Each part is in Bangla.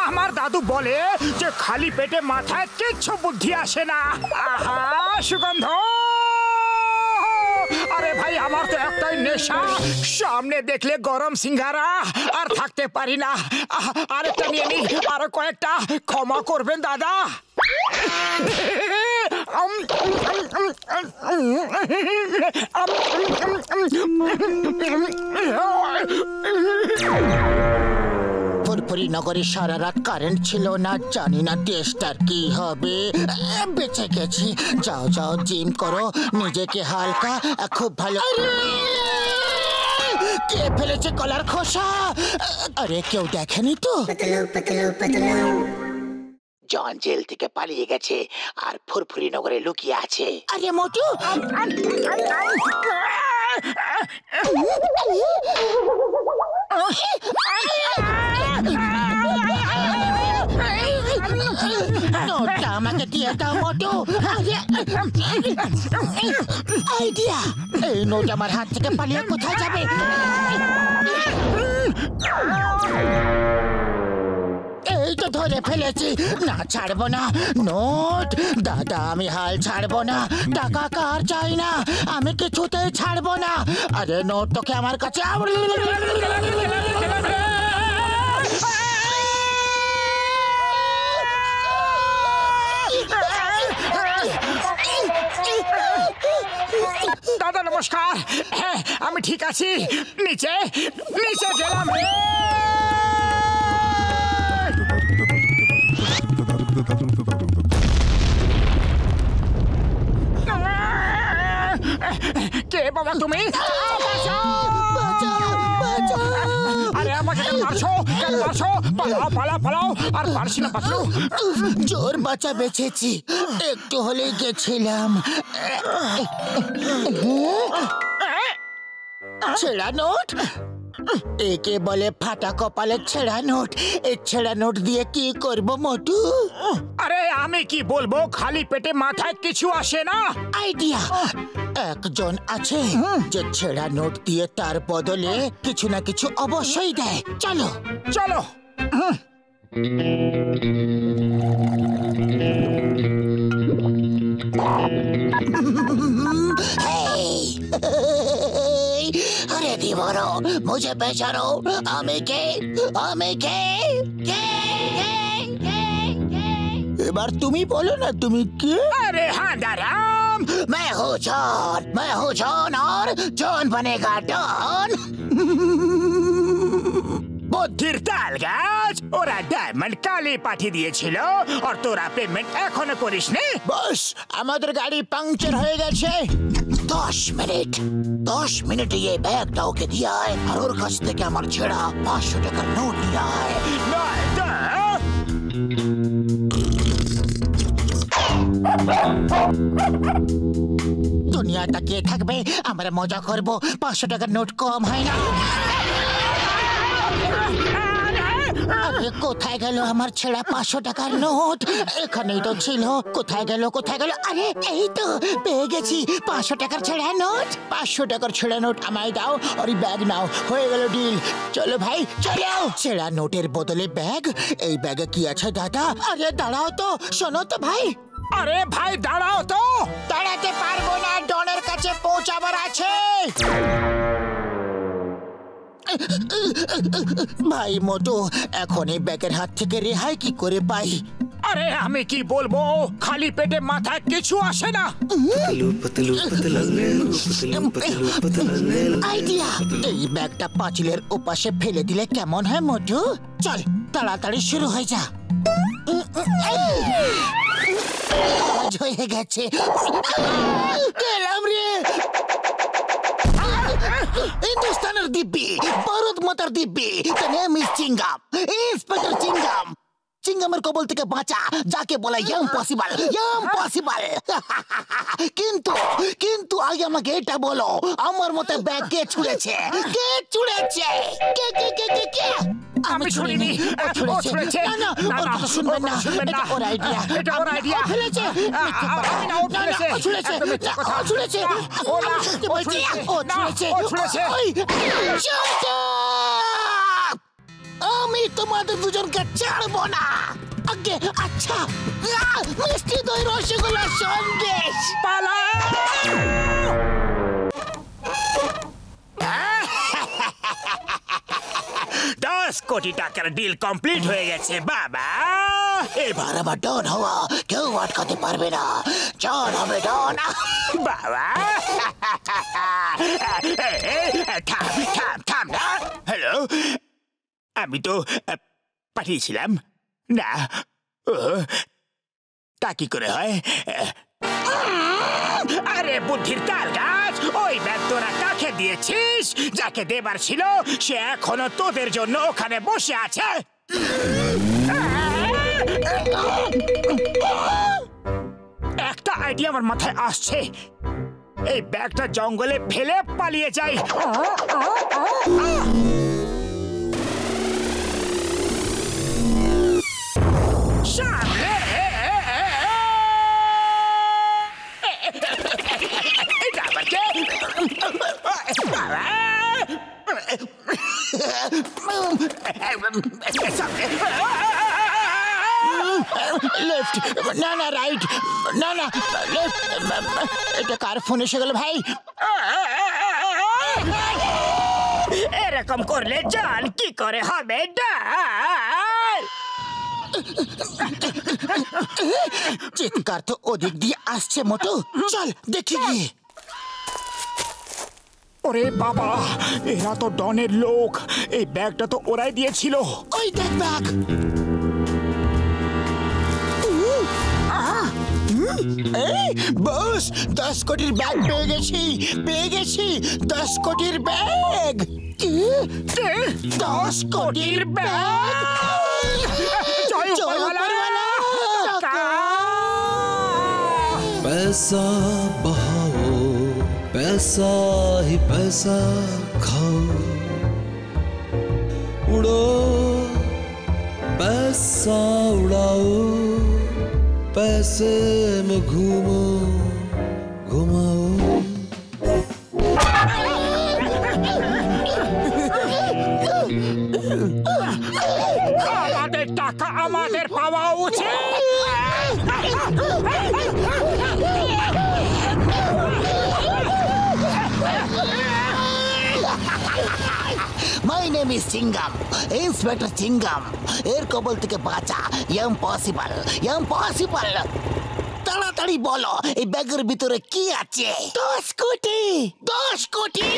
আমার দাদু বলে যে খালি পেটে মাথায় কিচ্ছু বুদ্ধি আসে না। আহা সুগন্ধ! আরে ভাই আমার তো একটাই নেশা, সামনে দেখলে গরম সিঙ্গারা আর থাকতে পারি না। আরেকটা নিয়ে নি, আরো কয়েকটা। ক্ষমা করবেন দাদা। ফুরফুরি নগরে সারা রাত কারেন্ট ছিল না, জানি না দেশটার কি হবে। বেঁচে গেছি। যাও যাও জিম করো, নিজেকে হালকা। খুব ভালো। কে ফেলেছে কলার খোসা? আরে কেউ দেখেনি তো? জন জেল থেকে পালিয়ে গেছে আর ফুরফুরি নগরে লুকিয়ে আছে। আরে মোটু, নোটটা আমাকে দিয়ে দাও মোটু। আইডিয়া! এই নোট আমার হাত থেকে পালিয়ে কোথায় যাবে? এই তো ধরে ফেলেছি। না ছাড়বো না। নোট দাদা, আমি হাল ছাড়বো না। টাকা কার চাই না, আমি কিছুতেই ছাড়বো না। আরে নোট তোকে আমার কাছে। দাদা নমস্কার। হ্যাঁ আমি ঠিক আছি। নিচে নিচে গেলাম। কে বাবা তুমি? আরে আমাকে কেন মারছো? কেন মারছো? পালাও পালাও পালাও। আর পারছি না বাঁচলো। জোর বাঁচা বেঁচেছি, একটু হলেই গেছিলাম। ছেঁড়া নোট? একে বলে ফাটা কপালের ছেঁড়া নোট। এই ছেঁড়া নোট দিয়ে কি করব মোটু? আরে আমি কি বলবো, খালি পেটে মাথায় কিছু আসে না। আইডিয়া! একজন আছে যে ছেঁড়া নোট দিয়ে তার বদলে কিছু না কিছু অবশ্যই দেয়। চলো চলো। अरे दीवारो, मुझे पहचानो। আমি কে? আমি কে? এবার তুমি বলো না তুমি কে? अरे हाँ दाराम, मैं हूँ जॉन और जॉन बनेगा डॉन। বুদ্ধির তাল গাছ। ওরা ডায়মন্ড কালি পাঠিয়ে দিয়েছিল আর তোরা পেমেন্ট এখনো করিসনি। বস, আমাদের গাড়ি পাংচার হয়ে গেছে। 10 মিনিট ये ব্যাগটা ওকে দিয়ে আয় আর ওর কাছ থেকে আমার ছেঁড়া 500 টাকার নোট নিয়ে আয়। নয়তো দুনিয়া তাকিয়ে থাকবে, আমরা মজা করব। 500 টাকার নোট কম হয় না। আরে কোথায় গেল আমার ছেঁড়া 500 টাকার নোট? এখানেই তো ছিল। কোথায় গেল? আরে এই তো পেয়ে গেছি 500 টাকার ছেঁড়া নোট। 500 টাকার ছেঁড়া নোট আমায় দাও আর ব্যাগ নাও। হয়ে গেল ডিল। চলো ভাই চলো। ছেঁড়া নোটের বদলে ব্যাগ। এই ব্যাগে কি আছে দাদা? আরে দাঁড়াও তো, শোনো তো ভাই। আরে ভাই দাঁড়াও তো। দাঁড়াতে পারবো না, ডনের কাছে পৌঁছাবার আছে। ভাই মোটু, এখন এই ব্যাগের হাত থেকে রেহাই কি করে পাই? আরে আমি কি বলবো, খালি পেটে মাথায় কিছু আসে না। আইডিয়া! এই ব্যাগটা পাঁচিলের ওপাশে ফেলে দিলে কেমন হয় মোটু? চল তাড়াতাড়ি শুরু হয়ে যা। কাজ হয়ে গেছে। গেলাম রে। হিন্দুস্তানের দিব্যি, ভারত মাতার দিব্যি। The name is Chingam, inspector Chingam. চিংগামের কবল থেকে বাঁচা, যাকে বলে ইম্পসিবল, ইম্পসিবল। কিন্তু কিন্তু আগে আমাকে এটা বলো, আমার মতে ব্যাগ কে ছুঁড়েছে? কে ছুঁড়েছে? কে কে কে কে কে? আমি ছুঁড়িনি, ও ছুঁড়েছে। না না, ওর কথা শুনবেন না, এটা ওর আইডিয়া, এটা ওর আইডিয়া। ও ফেলেছে, আমি না, ও ছুঁড়েছে। ও ছুঁড়েছে, একদম মিথ্যে কথা। ও ছুঁড়েছে, ও না, আমি সত্যি ও বলছি, ছুঁড়েছে। ও না, ছুঁড়েছে, ও ছুঁড়েছে। ওই, shut up! আমি তোমাদের দুজনকে ছাড়বো না। আগে আচ্ছা, মিষ্টি দই রসগোল্লা সন্দেশ। পালা! 10 কোটি টাকার ডিল কমপ্লিট হয়ে গেছে বাবা। এবার আবার ডন হওয়া কেউ আটকাতে পারবে না। ডন হবে ডন। বাবা থাম থাম থাম না। হ্যালো, আমি তো পাঠিয়েছিলাম না। তা কি করে হয়? আরে বুদ্ধির তাল গাছ, ওই ব্যাগ তোরা কাকে দিয়েছিস? যাকে দেবার ছিল সে এখনো তোদের জন্য ওখানে বসে আছে। একটা আইডিয়া আমার মাথায় আসছে, এই ব্যাগটা জঙ্গলে ফেলে পালিয়ে যাই। সামনে এটা আবার কে? লেফট, না না রাইট, না না লেফট। এটা কার ফোন এসে গেল ভাই? এরকম করলে জান কি করে হবে? ডাল চিৎকার তো ওদিক দিয়ে আসছে মোটু, চল দেখি গিয়ে। ওরে বাবা, এরা তো ডনের লোক। এই ব্যাগটা তো ওরাই দিয়েছিল। ওই দেখ ব্যাগ। বস, 10 কোটির ব্যাগ পেয়ে গেছি, পেয়ে গেছি 10 কোটির ব্যাগ। 10 কোটির ব্যাগ। জয় উপরওয়ালা। पैसा बहाओ, पैसा ही पैसा खाओ, उड़ो पैसा उड़ाओ, पैसे में घूमो घुमाओ। আমাদের টাকা আমাদের পাওয়া উচিত। My name is Chingam, inspector Chingam. এর কবল থেকে বাঁচা ইম্পসিবল, ইম্পসিবল। তাড়াতাড়ি বলো, এই ব্যাগের ভিতরে কি আছে? 10 কোটি, 10 কোটি।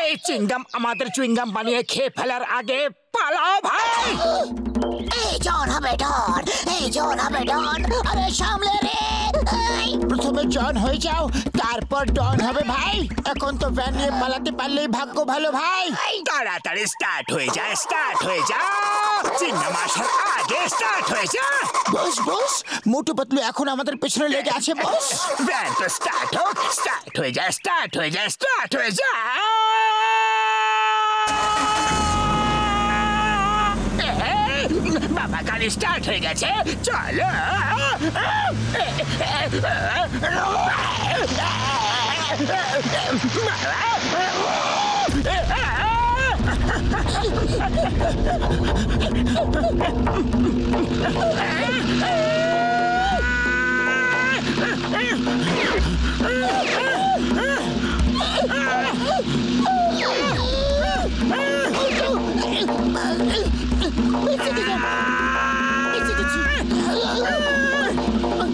এই চিংগাম আমাদের চুইংগাম বানিয়ে খেয়ে ফেলার আগে পালাও ভাই। এই জন হবে ডন, এই জন হবে ডন। আরে সামলে রে। প্রথমে জন হয়ে যাও, তারপর ডন হবে ভাই। এখন তো ভ্যান নিয়ে পালাতে পারলেই ভাগ্য ভালো ভাই। তাড়াতাড়ি স্টার্ট হয়ে যায়, স্টার্ট হয়ে যা। চিংগাম আসার আগে স্টার্ট হয়ে যা। বস বস, মোটু পাতলু এখন আমাদের পেছনে লেগে আছে বস। ভ্যান তো স্টার্ট হোক, স্টার্ট হয়ে যায়, স্টার্ট হয়ে যায়, স্টার্ট হয়ে যা। বাবা গাড়ি স্টার্ট হয়ে গেছে, চলো।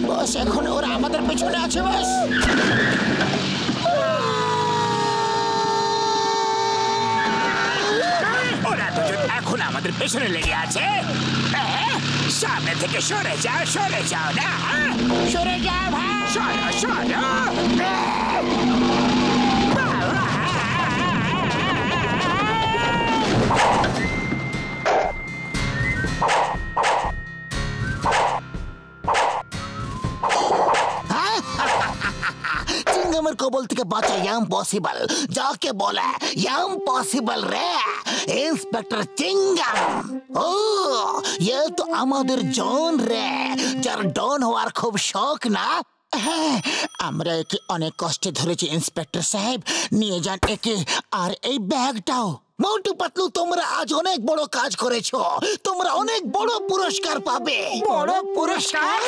বস এখন ওরা আমাদের পেছনে আছে বস। ওরা দুজন এখন আমাদের আমাদের পেছনে লেগে আছে। সামনে থেকে সরে যাও না, সরে যাও ভাই, সরো। চিংগামের কবল থেকে বাঁচা ইম্পসিবল, যাকে বলে ইম্পসিবল রে, ইন্সপেক্টর চিংগাম। ও ये तो আমাদের জন রে, যার ডন হওয়ার খুব শখ না। হ্যাঁ, আমরা একে অনেক কষ্টে ধরেছি ইন্সপেক্টর সাহেব, নিয়ে যান একে আর এই ব্যাগটাও। মোটু পাতলু, তোমরা আজ অনেক বড় কাজ করেছো, তোমরা অনেক বড় পুরস্কার পাবে। বড় পুরস্কার?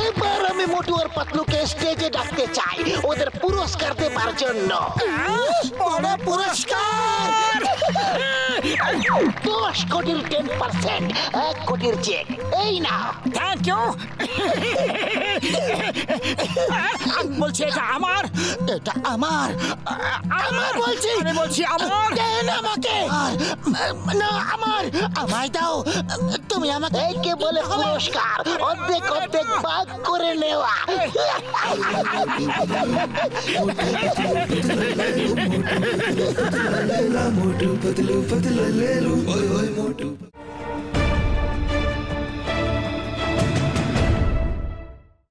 এবার আমি মোটু আর পাতলুকে স্টেজে ডাকতে চাই ওদের পুরস্কার দেবার জন্য। বড় পুরস্কার 10 কোটির 10%, 1 কোটির চেক। এই না, থ্যাংক ইউ। আমি বলছি এটা আমার, এটা আমার, আমার বলছি, আমি বলছি আমার। দেন আমাকে। না, আমার, আমায় দাও। তুমি আমাকে, একে বলে পুরস্কার, অর্ধেক অর্ধেক ভাগ করে নেওয়া। मोटू पतलू पतला ले लू, ओए ओए मोटू।